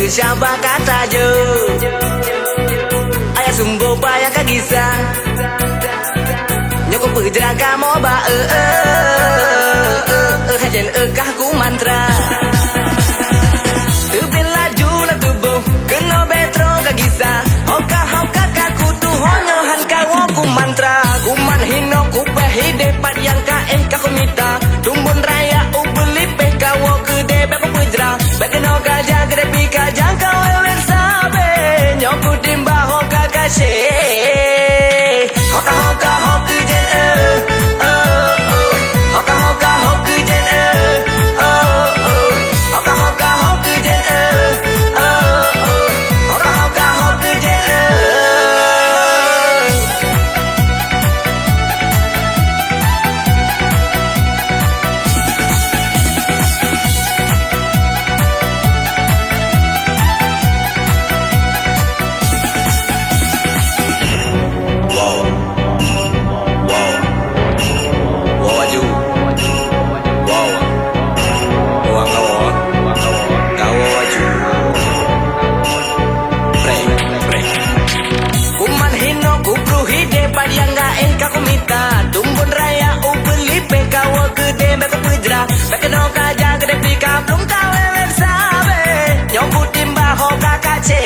Siapa kata jo ayah sumbo payah kagisa nyokong berjaga moba hajan kah ku mantra tubin laju lah tubuh kena betro kagisa hoka hoka kaku tu honyohan kawo ku mantra ku manhino ku pehide pat yang kae kaku mita tumbun raya ubeli pe kawo gede beko pujra bekeno gajah gede pika jangka wewen sabe nyoku timba hoka kashe hoka hoka hoka jen hoka hoka hoka jen hoka hoka hoka jen hoka hoka hoka jen tumbun raya ubeli pekawa gede beko pujra bekeno kaja gede pika belum tawe sabe nyobu timba hoka kace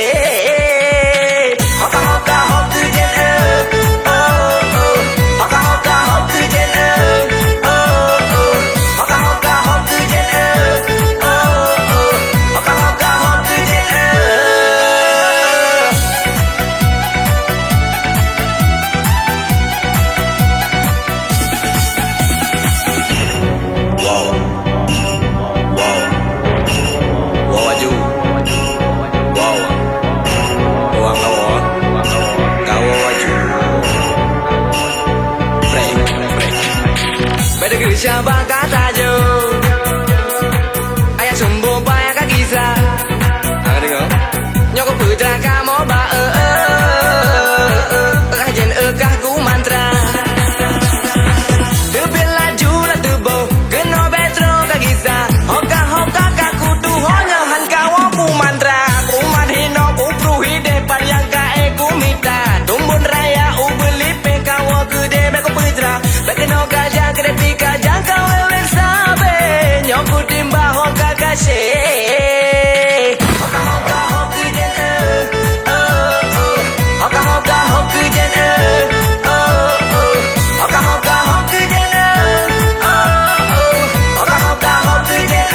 hoka hoka hoka jen hoka hoka hoka jen hoka hoka hoka jen hoka hoka hoka jen siapa kata jo ayah sumbo payah kagisa nyokok putra kamu ba hajan kah ku mantra tebel laju lah tubo kena betro kagisa hoka hoka kaku tu honyohan kawo ku mantra ku manhino ku pruhide par yang kae ku mita tumbun raya ubeli pe kawo gede beko putra bekeno gajah gede pika jangka wewen sabe nyoku timba hoka kashe hoka hoka hoka jen hoka hoka hoka jen hoka hoka hoka jen hoka hoka hoka jen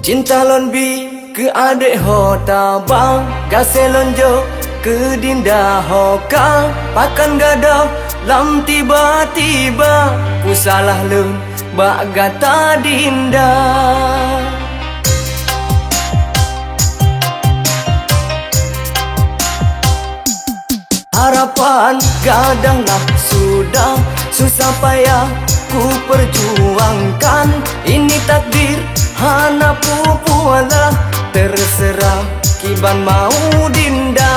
cinta lonbi ke adek hota bang gase lonjo ke dinda hoka pakan gada lam tiba-tiba ku salah lun bak gata dinda harapan gadanglah sudah susah payah ku perjuangkan ini takdir hana pupualah terserah kiban mau dinda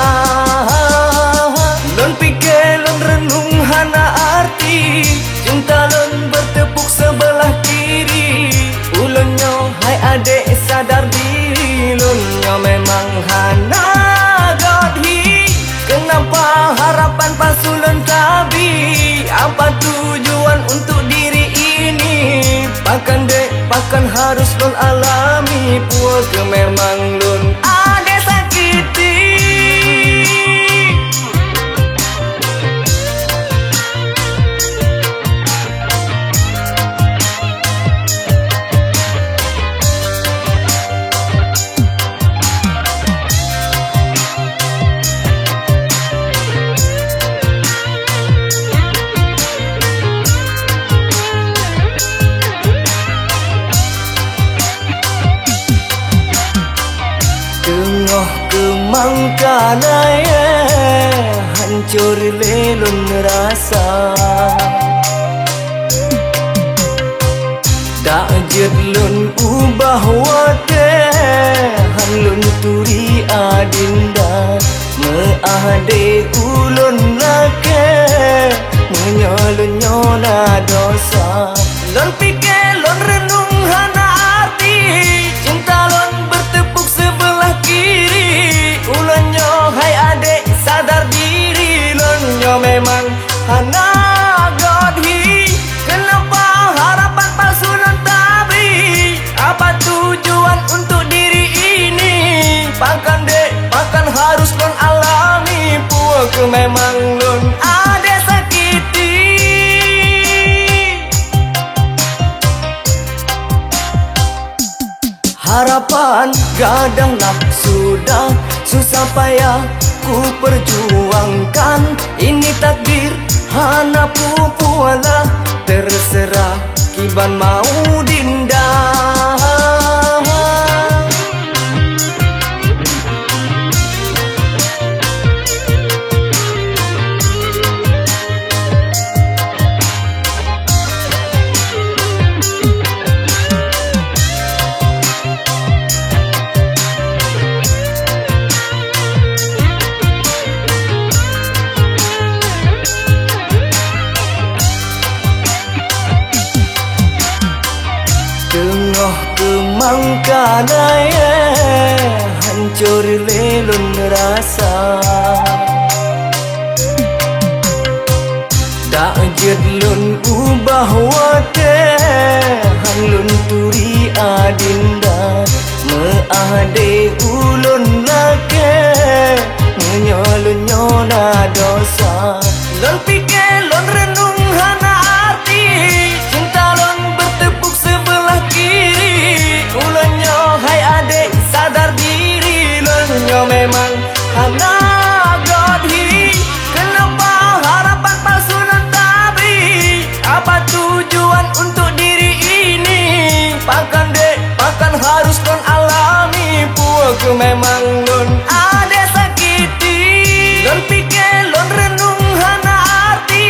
lon pikir lon renung hana arti cinta lon bertepuk sebelah kiri ulonyo hai adek sad Bahkan harus lon alami puas ke memang lon ada sakiti. Mangkanaya hancur lelun rasa dak jedlun ubah wate hanlun turi adinda meade ulun lake menyolun nyona dosa lon pikir lon renung hana arti cinta lon bertepuk sebelah kiri ulunyo hai adek sadar diri lonyo memang hana godhi kenapa harapan palsu non tabi apa tujuan untuk diri ini bahkan harus lon alami puak memang lon ada sakiti. Harapan gadanglah sudah susah payah ku perjuangkan ini takdir hana pupualah terserah kiban mau dinda. Mangkanaya hancur lelun rasa dak jedlun ubah wate hanlun turi adinda meade ulun lake menyolun nyona dosa lon pikir lon renung hana arti cinta lon bertepuk sebelah kiri ulunyo hai adek sadar diri lonyo memang hana godhi kenapa harapan palsu non tabi apa tujuan untuk diri ini bahkan harus lon alami puak memang lon ada sakiti lon pikir lon renung hana arti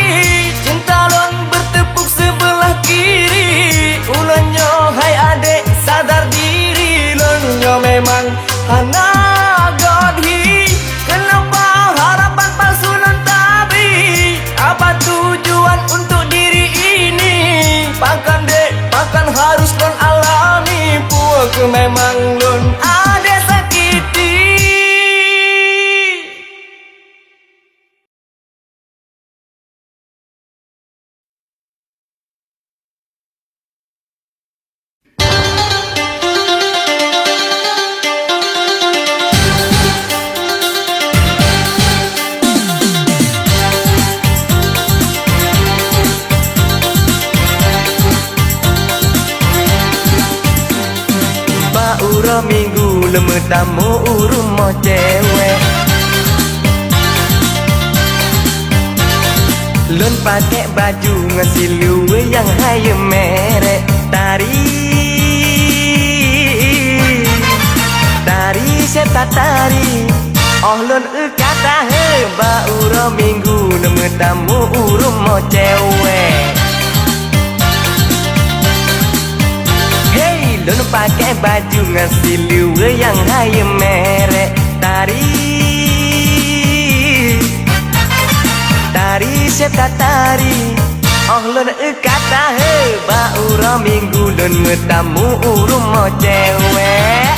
cinta lon bertepuk sebelah kiri ulunyo hai adek sadar diri lonyo memang hana godhi kenapa harapan palsu non tabi apa tujuan untuk diri ini bahkan harus lon alami puak memang lon ada sakiti. Minggu lemetamu rumah cewek lon pakai baju ngasilu yang hai merek tari seta tari oh lon kata he baura minggu lemetamu rumah cewek lon pakai baju ngasih liwe yang hai merek tari seta tari oh lon kata he baura minggu lon metamu rumah cewek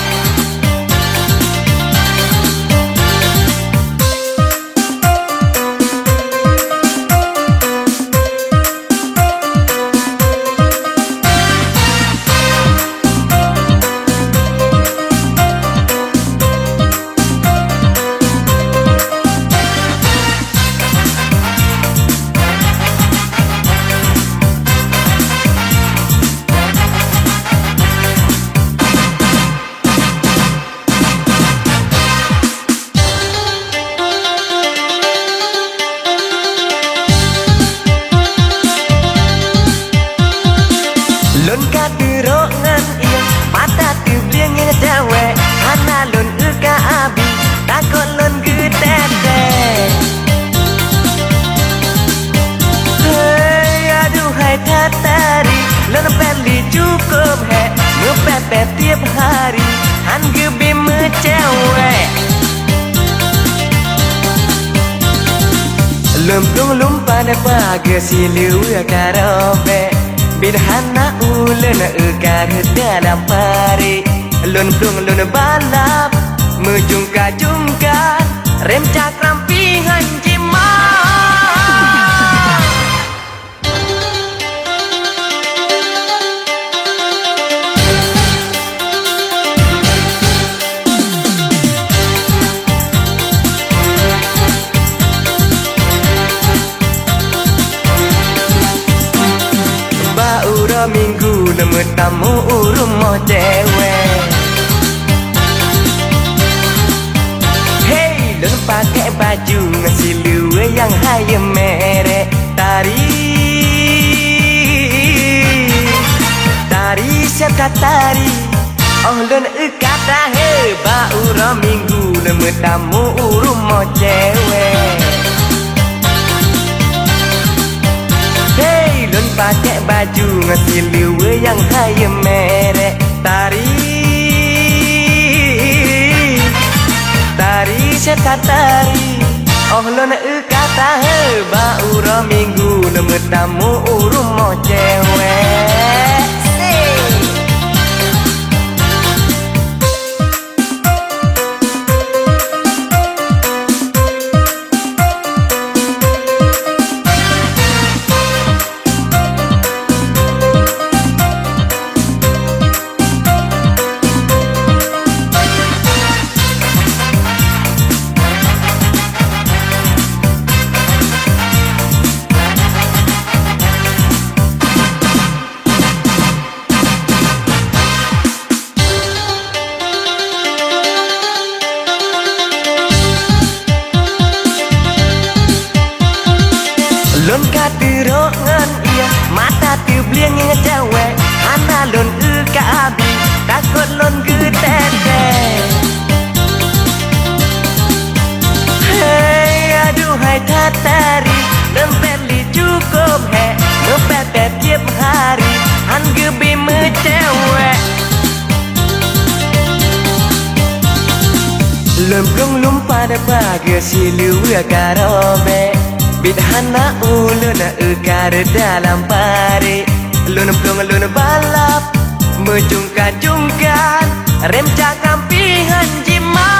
pada pagi silu karobe bidhana ulen ukar dalam pari lun plung lun balap mejungka rem cakram pihan jima minggu nemu tamu rumah cewek. Hey, lu pakai baju ngasilu yang high merek tari siapa tari. Oh lu kata hey, baura minggu nemu tamu rumah cewek. Pakai baju ngasilu yang high merek tari siapa tari. Oh lo nak kata he baura minggu nemu tamu rumah cewek. Lon katirongan iya mata tu bliang yang cewek ana lon ka abi takut lon getete. Hey aduhai tatari lon peli cukup he ngepepet tiap hari han gebi cewek. Lempung pada pagi silu karobe bidhana ulun ukar dalam pari lun plung lun balap mejungkan rem cakram pihan jima.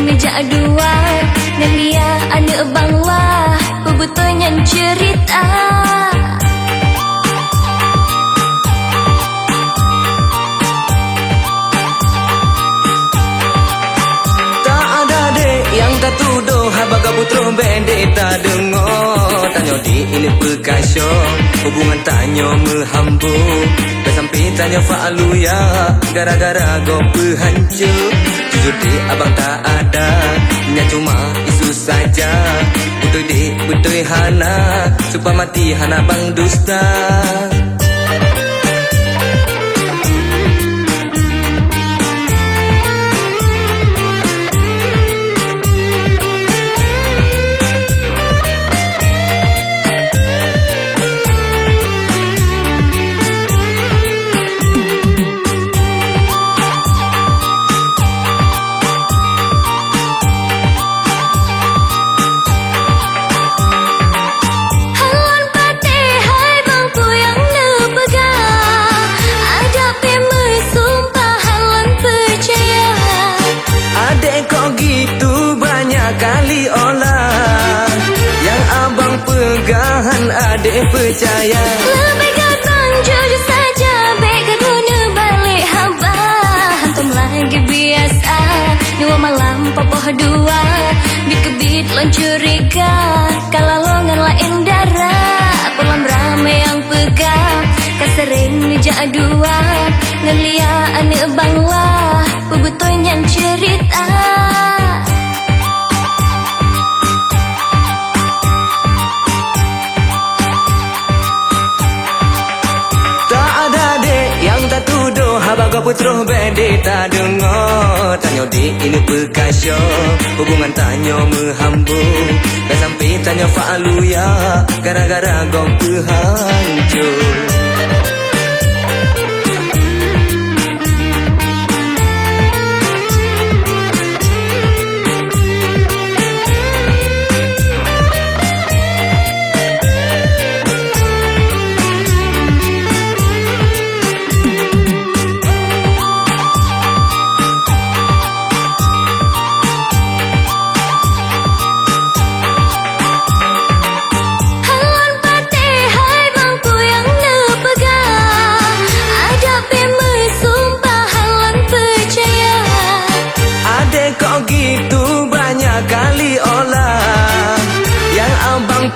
meja dua dan dia anak bangla Pebutanya cerita Tak ada dek yang tak tuduh Habaga putro bende tak dengar Tanyo di ini perkasyo Hubungan tanyo menghambu Sampai tanya fa'alu ya Gara-gara go pehancur Jujur dek abang tak ada Nya cuma isu saja Betul dek betul hana Supaya mati hana bang dusta Adik percaya Lebih gampang jujur saja Baik kedua balik hamba Hantum lagi biasa Dua malam popoh dua Bikebit lon curiga Kalalongan lain darah Pulang rame yang pegang Kasering meja dua Ngelia anak bangla Pebutanya cerita Habaga putro bende tak dengar Tanyo di ini perkasyo Hubungan tanyo menghambu Dan sampai tanyo fa'alu ya Gara-gara go pehancur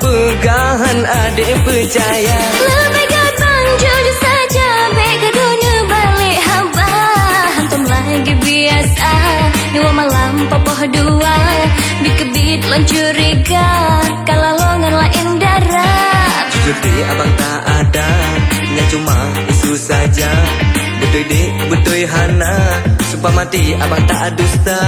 Pegangan adik percaya Lebih gampang jujur saja Baik kedua balik hamba Hantum lagi biasa Dua malam popoh dua Bikebit lon curiga Kalalongan lain darah Jujur dek abang tak ada Nya cuma isu saja Betul dek betul hana Supaya mati abang tak dusta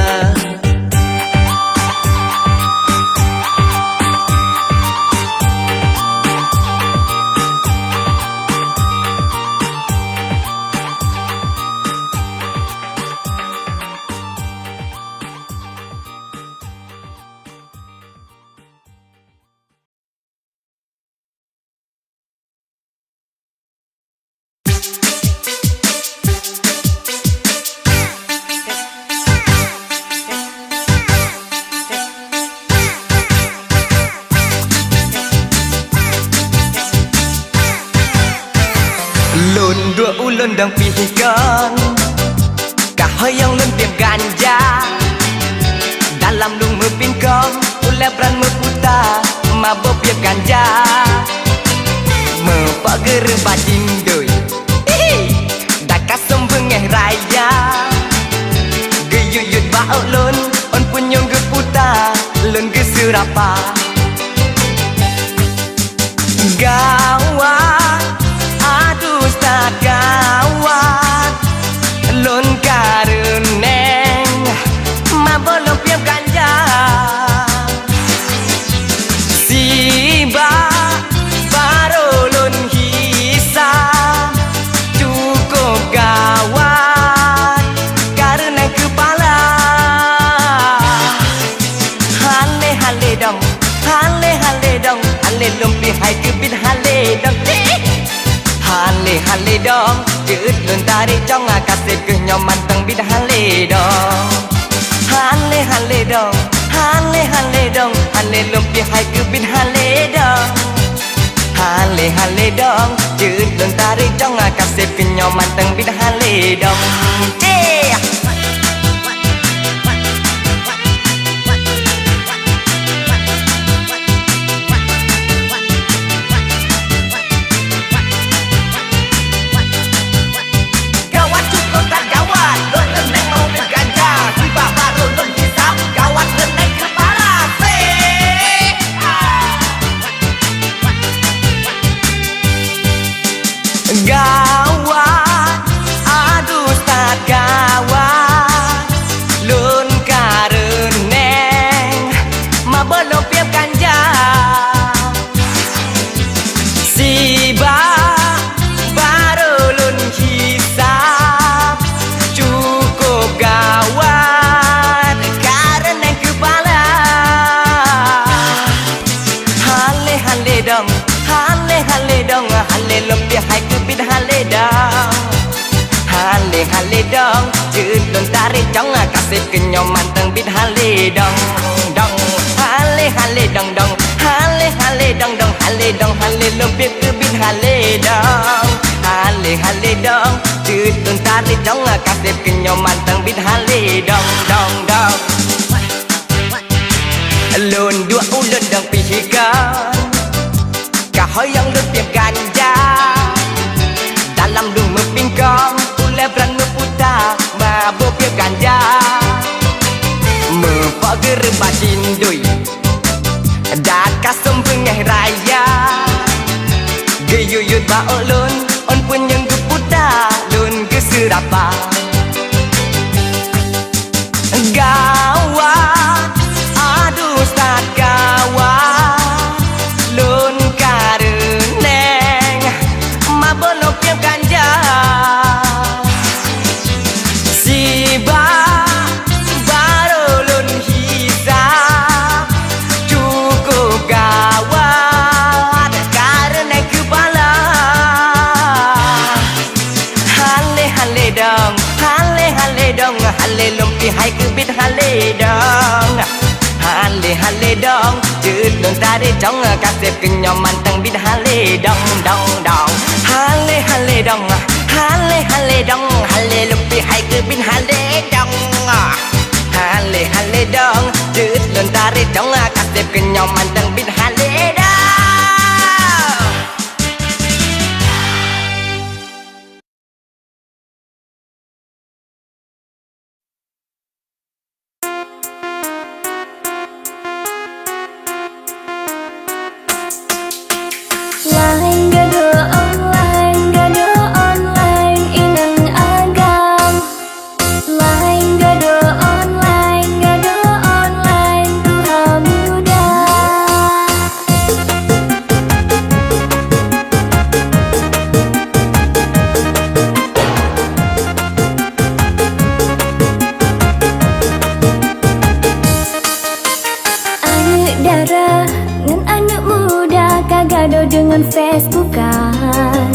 Dua ulun dang pihkan Kahayang lun tiap ganja Dalam lung mepingkong Ulebran meputa Mabok piap ganja Mepager bajing doi Daka sembengeh raya Geyuyut bau lun On punyong geputa Lun geserapa Gawat Aduh tak gawat Lun karuneng Mabolong piap ganja Siba Baru lun hisap Cukup gawat Karena kepala Hale-hale dong Hale-hale dong Hale lumpi hai kebit hale dong Hale-hale dong Jeut lun tarik cong Kasih ke nyoman teng bid hale dong hale hale dong, hale hale dong, hale lumpia hai cứ bin hale dong, hale hale dong, chữ đơn tarik trong cà phê pin nhau manteng bin hale dong, yeah. Gawat, aduh start gawat, lun kareneng, ma belum piap ganja, siba baru lun hisap, cukup gawat, kareneng kepala, hale hale dong, hale hale dong, hale lumpia hai bin hale dong, hale hale dong, chữ đơn tarik trong cà phê kinh nhau manteng bin hale dong, dong, hale hale dong dong, hale hale dong dong, hale dong, hale lumpia cứ bin hale dong, hale hale dong, chữ đơn tarik trong cà phê kinh nhau manteng bin hale dong, dong dong, lun dua ulun dong pihikan, kahoi yang lumpia ganja. Dalam dung mepingkong Ule beran meputar Mabuk ke ganja Mepager batin dui Daka sempengah raya Geyuyut ba olun On pun yang keputar Lun ke serapa Gawat Aduh start gawat Lun kareneng Mabok piap ganja Siba baru lun hisap Cukup gawat karena kepala Hale hale dong, hale hale dong, hale lumpi hai kebit hale dong, hale hale dong, chữ đơn tarik trong cà phê kinh nhau manteng bin hale dong dong dong, hale hale dong, hale hale dong, hale lumpi hai cứ bin hale dong, hale hale dong, chữ đơn tarik trong cà phê kinh nhau manteng bin hale dong. Dengan Facebookan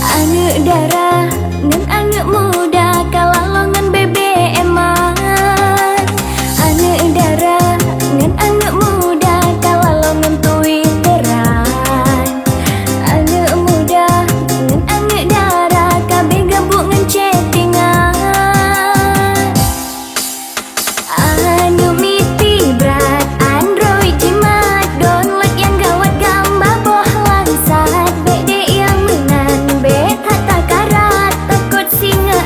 anak darah ngan anak muda kalalongan BBM-an anak darah ngan anak muda kalalongan Twitteran anak muda ngan anak darah kabeh gabung ngan chattingan anu miti berat Android jimat download yang gawat gambar saat bede yang menan bet hatta karat takut singa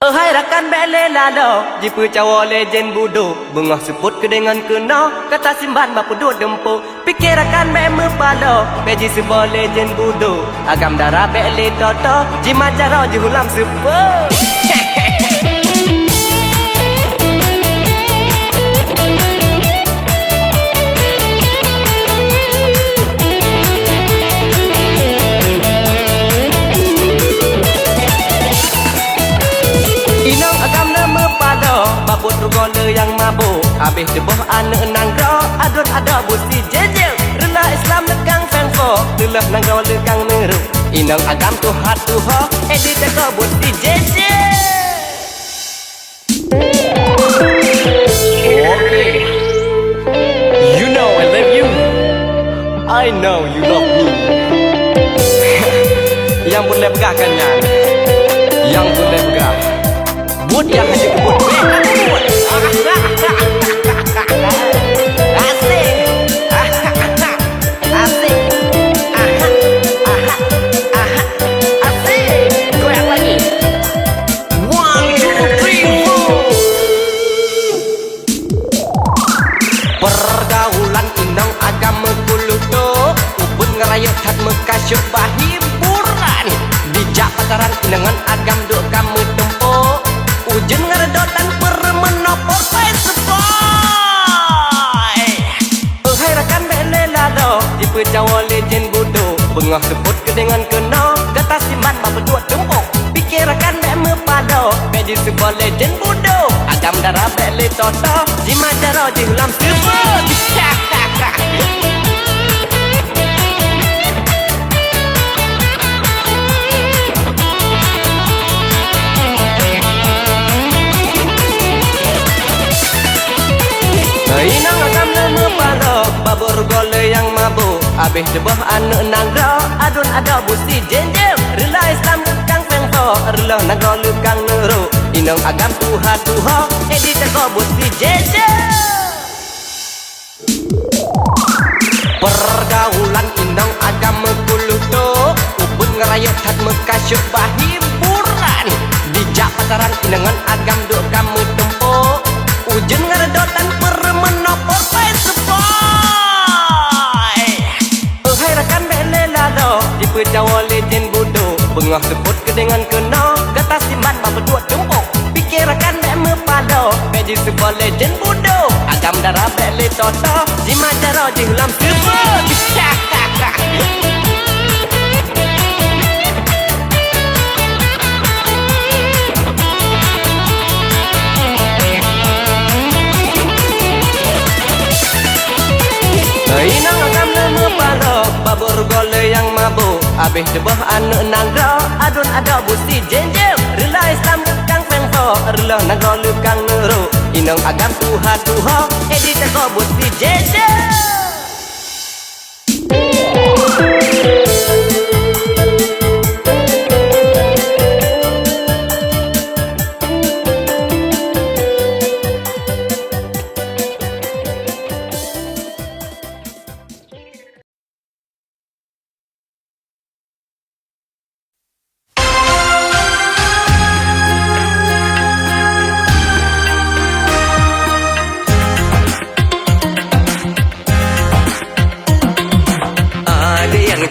Hai rakan bele lalo, jipu cawa legend budo, bengah sebut kedengan kena, kata simban bapu dua dempo, pikir rakan be mepalo, beji sebuah legend budo, agam darah bele toto, jimat jaro jihulam sebut. Inang agam nama pado, babut rugole yang mabuk, habis deboh anak nangro, adun ada busi jejel, rela Islam lekang fengfo, lelah nangro lekang neru. Inang agam tuhat tuho, edit teko busi jejel. Okay, you know I love you, I know you love me. Yang boleh begahkannya, yang boleh begah. Buat yang hanya kebut asik asik asik goyang lagi 1, 2, 3, 4 pergaulan inang agama kuluto ubun ngerayut hat mekasyuk bahiburan bijak pasaran inangan agam duk kamu tempo ujen ngeredotan permenopor pae sepoy. Hai rakan bele lado, jipu cawa legend budo, bengah sebut kedengan kena, kata simban bapak dua tempok, pikir rakan be mepado, beji sebuah legend budo, agam darah bele toto, jimat jaro jihulam sebut. Inang agam nama palo, babur gole yang mabuk, habis deboh anak nangro, adun ada busi jenjel, rela Islam lekang fengfo, rela nangro lekang neru. Inang agam tuha tuho, edit teko busi jenjel. Pergaulan inang agam mekuluto, ubun ngerayut hat mekasyuk bahiburan, bijak pasaran inangan agam duk kamu tempo, ujen ngeredotan permenopor pae sepoy. Hai rakan bele lado, jipu cawa legend budo, bengah sebut kedengan kena, kata simban bapak dua tempok, pikir rakan be mepado, beji sebuah legend budo, agam darah bele toto, jimat jaro jihulam sebut. Inang agam nama palo, babur gole yang mabuk, habis deboh anak nangro, adun ada busi jenjel, rela Islam lekang fengfo, rela nangro lekang neru. Inang agam tuha tuho, edit teko busi jenjel.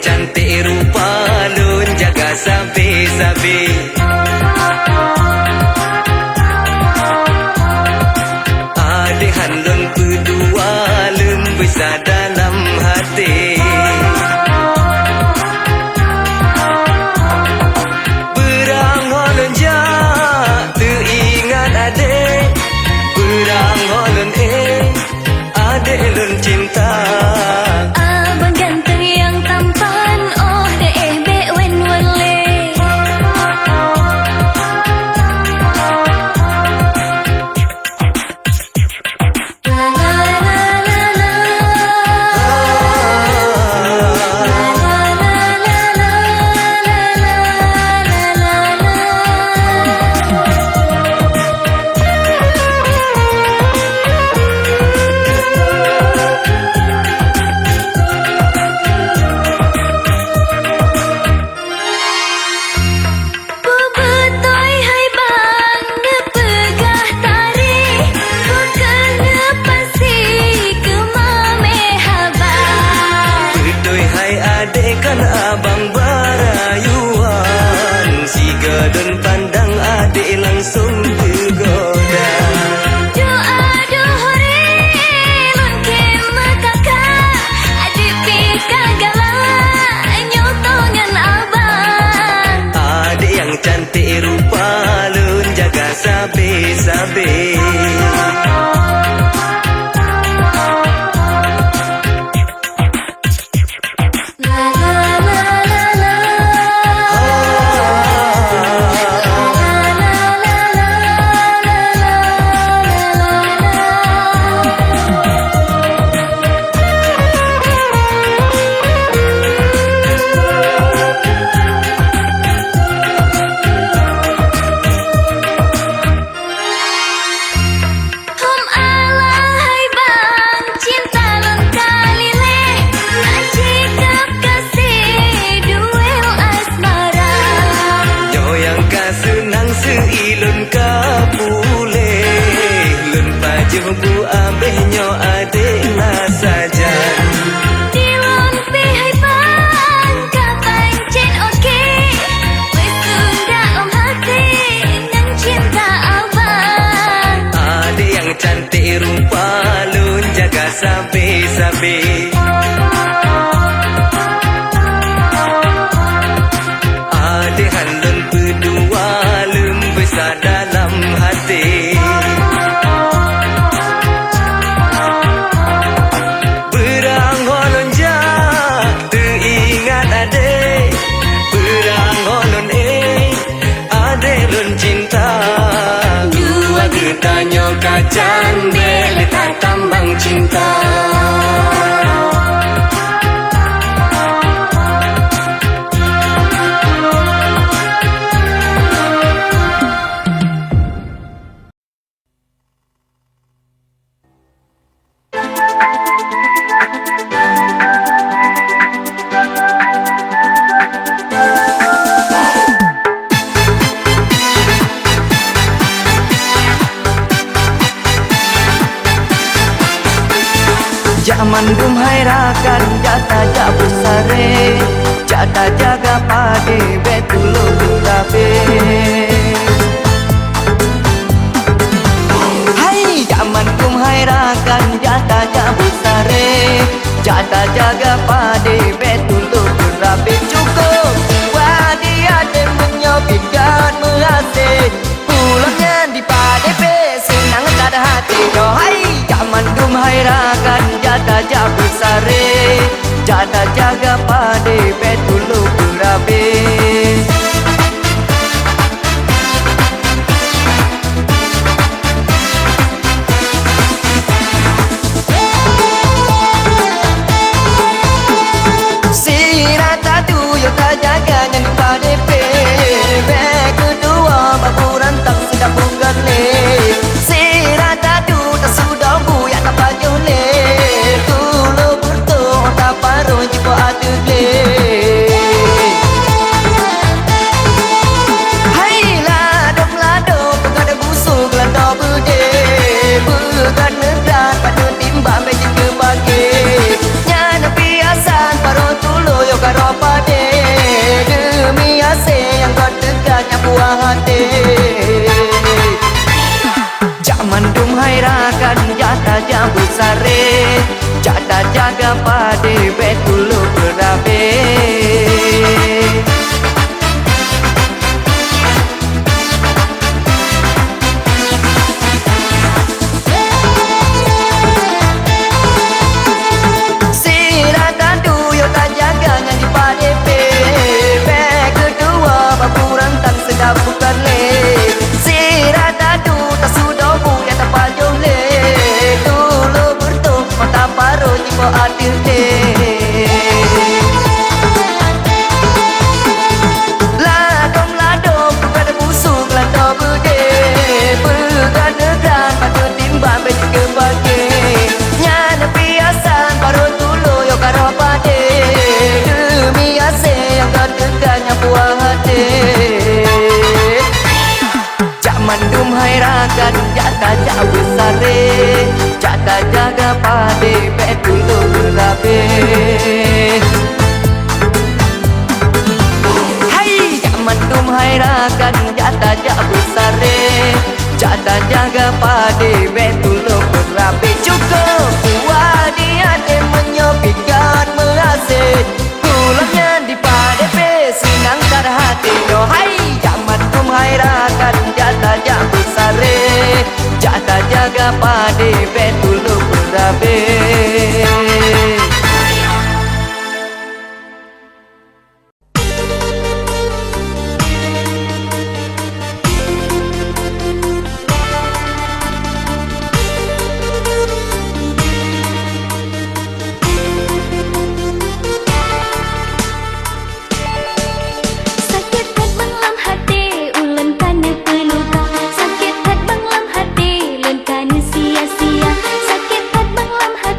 Cantik rupa lun jaga sabi-sabi, adehan lun berdua lun besar dalam hati. Berang holun jak teringat adik, berang holun adik lun cinta. Abang ganteng yang tampan, oh deh be wen wale. La la la la la. La la la la la la la la. jubu abehnya adalah saja. Dilon pihai bang kapancen oke. Wes dalam hati nang cinta abang. Ada yang cantik rupa lun jaga sabe-sabe. Ada halun berdua lum besar dalam hati. Berang holon jak teringat ade. Berang holon ade lun cinta. Dua getanya kacan bele tak tambang cinta. Zaman dum hairakan jata jak besare. Jata jaga pade betulo berabe. Hai zaman dum hairakan jata jak besare. Jata jaga pade betulo berabe. Cukup wadia dan menyobikan merasih. Pulangnya di pade be senang tak ada hati. Hai zaman dum hairakan jata jak besare. Jata jaga pade betulo berabe. Sirata tu yo tak jaga yang pade pe. Be kedua baburan tak sedap bukan le. Sirata tu tak sudah bu ya tak pajuh le. Tulo bertuh tak paruh jiwa adu le. Hai lado pegada busuk lado bude. Begad negran pada timbang beji ke bagi. Nyana piasan paruh tulo yo karo pade. Demi ase yang kau tegaknya buah hati. Zaman dum hairakan jata jam besare. Jata jaga pade betulo berabe. Sirata tu yo tak jaga nyanyi pade pe. Be kedua baburan tak sedap bukan le. Sirata tu tak sudah bu ya tak pajuh le. Dulu bertuh mata paruh jiwa adil le. Ladom pegada busuk lado bude. Begad negran pada timbang beji ke bagi. Nyana piasan paruh tulo yo karo pade. Demi ase yang kau tegaknya buah hati. Zaman dum hairakan jata jak besare. Jata jaga pade betulo berabe. Hai zaman dum hairakan jata jak besare. Jata jaga pade betulo berabe. Cukup wadia dan menyobikan merasih. Pulangnya di pade pe senang tak ada hati. Hai zaman dum hairakan jata jak besare. Jata jaga pade betulo berabe. Sakit hat bang lam hati ulen kana peluka. Sakit hat bang lam hati len kana sia-sia. Sakit hat bang lam hati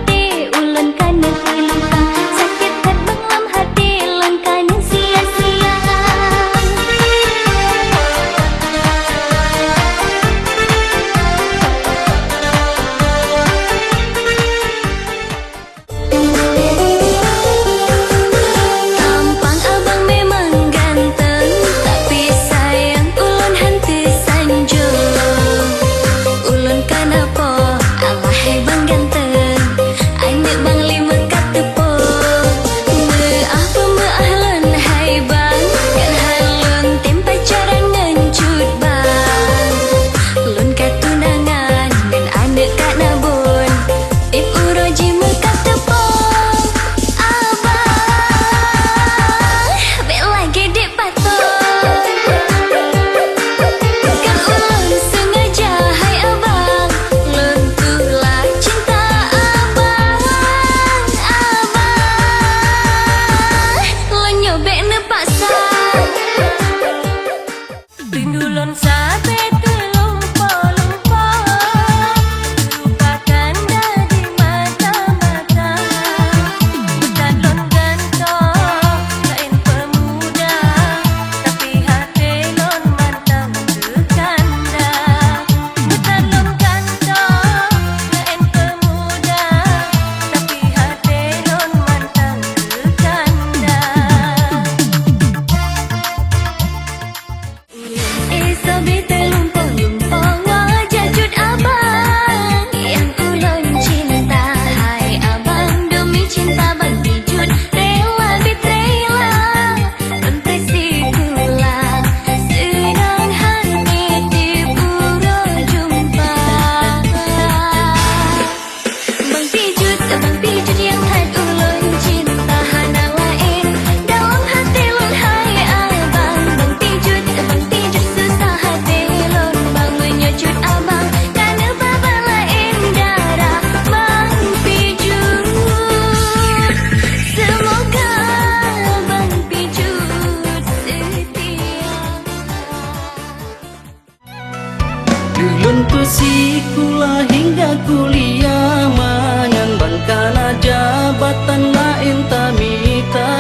hingga kuliah mangan bangkana jabatan lain tamita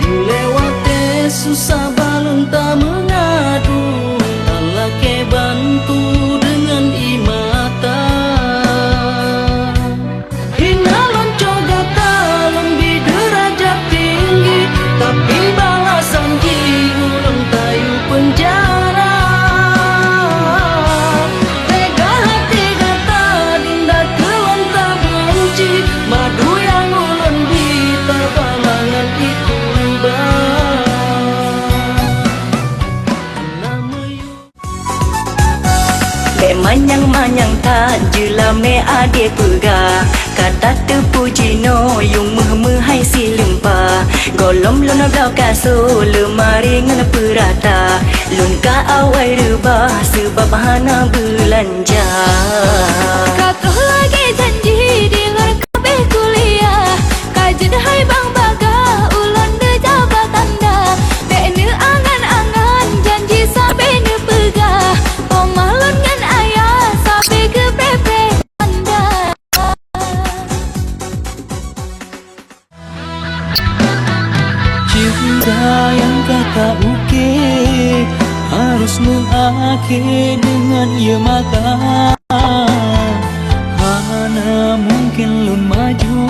dilewati susah balun tak mengadu talake bantu dengan imata hina loncoga talon di derajat tinggi tapi balasan di ulun tayu penjara tega hati kata dinda kewan tak benci madu yang ulun di terbalangan itu manyang-manyang tak jela me ade pega kata terpuji no yung meh-mehai si lempa golom lona blau kaso lemari ngana perata lun ka awai rubah sebab hana belanja Katoh lagi janji di luar kabeh kuliah kajen hai bang baga ulon de jabatan dah bene angan-angan janji sampai ne pegah pomalon ngan ayah sampai ke pepe anda cinta yang kata uke harus mengakhir dengan ia maka hana mungkin lun maju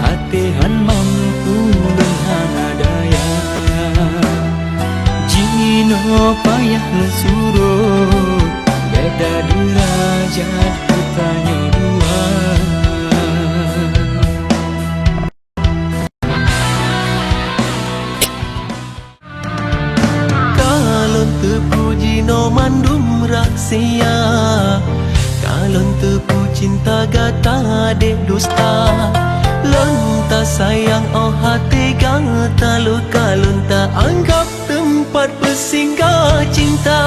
hatihan mampu lun hana daya jino payah lun surut beda derajat kitanya dua kalon terpuji no mandum rahsia kalon tepu cinta gata dek dusta lonta sayang oh hati gata luka lonta anggap tempat bersinggah cinta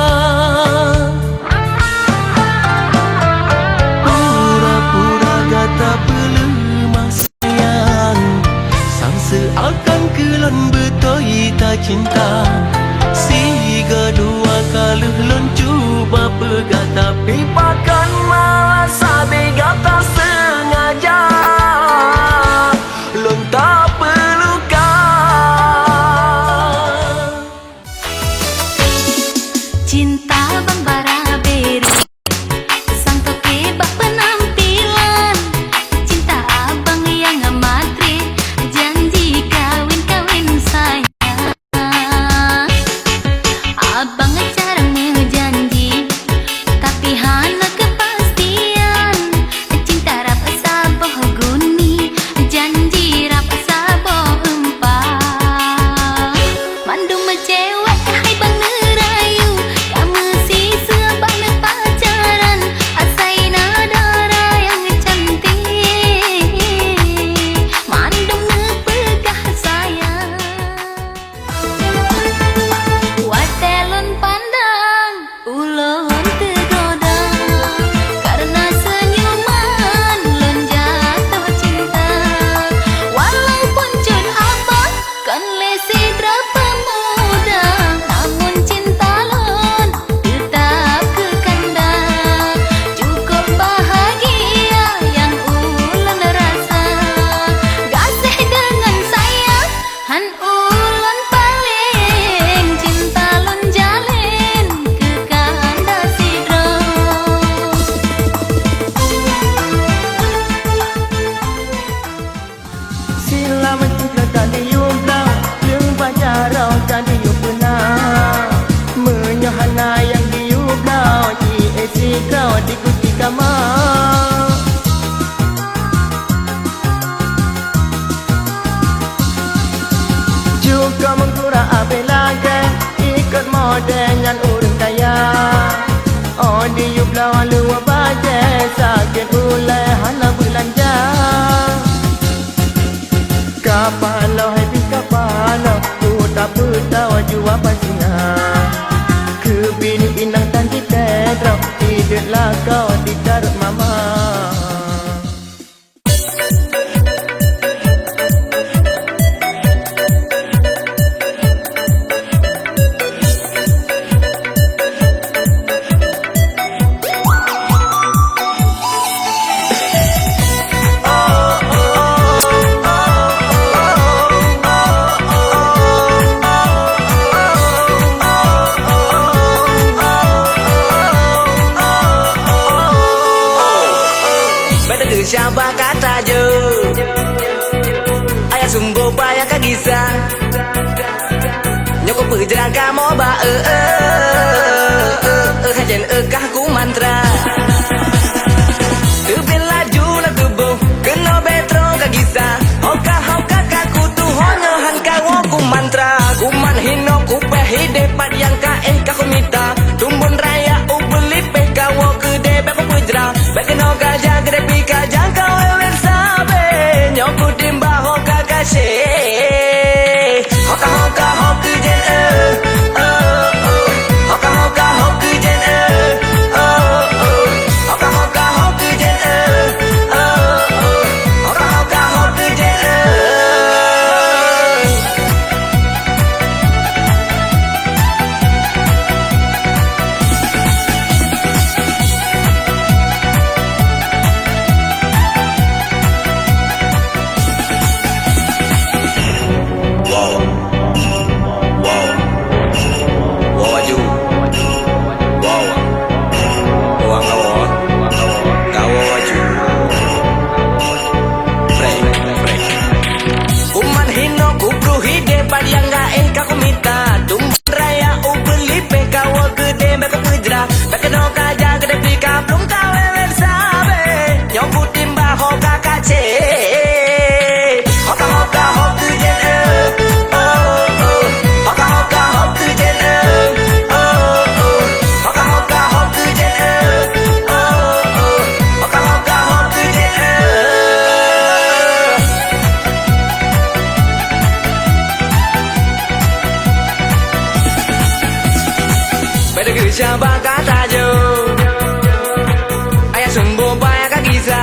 pura-pura gata pelemah sayang sang seakan kelon betoi tak cinta si kedua kali lon cuba pegang tapi pakan malas sabi gata sengaja lon tak pelukan cinta bang baraberi sang toke bak penampilan cinta abang yang amatri janji kawin-kawin saya abang jarang menjanji tapi hana kepastian cinta rap saboh guni janji rap saboh empah mandung cewek hai bang nerayu kamu si sebab pacaran asai nadara yang cantik mandung pegah sayang watelon pandang ulon tergoda karena senyuman lon jatuh cinta walaupun cun abang kan lesi berapa muda namun cinta lon tetap kekanda cukup bahagia yang ulon rasa gasih dengan sayang han ulon paling cinta lon jalin kekanda sidro sila mencinta tak diubah yang pacarau tak diubah menyahana yang diubah IAC kau dikuti kama juga mengkura abe lagi ikut model yang urang kaya oh diubah luar baje sakit ulai hana belanja kapalo happy kapalo ku tak tahu jua pasina kebini inang tanti tetro tidaklah kau di karut mama beda ke siapa kata jo. Ayah sumbo payah kagisa. Nyoko perjalanan kamu ba hajan kah ku mantra. Tebel laju na tubo kena betro kagisa. Hoka hoka kaku tu honyo han kawo ku mantra. Kuman hino ku pehide pat yang kae kaku mita. Tumbun raya ubeli pe kawo gede beko pujra. Bekeno gajah gede pika jangka wewen sabe. Nyoku timba hoka kashe. Hoka hoka hoka jen Hoka hoka hoka jen Hoka hoka hoka jen Hoka hoka hoka jen. Beda ke siapa kata jo. Ayah sumbo payah kagisa.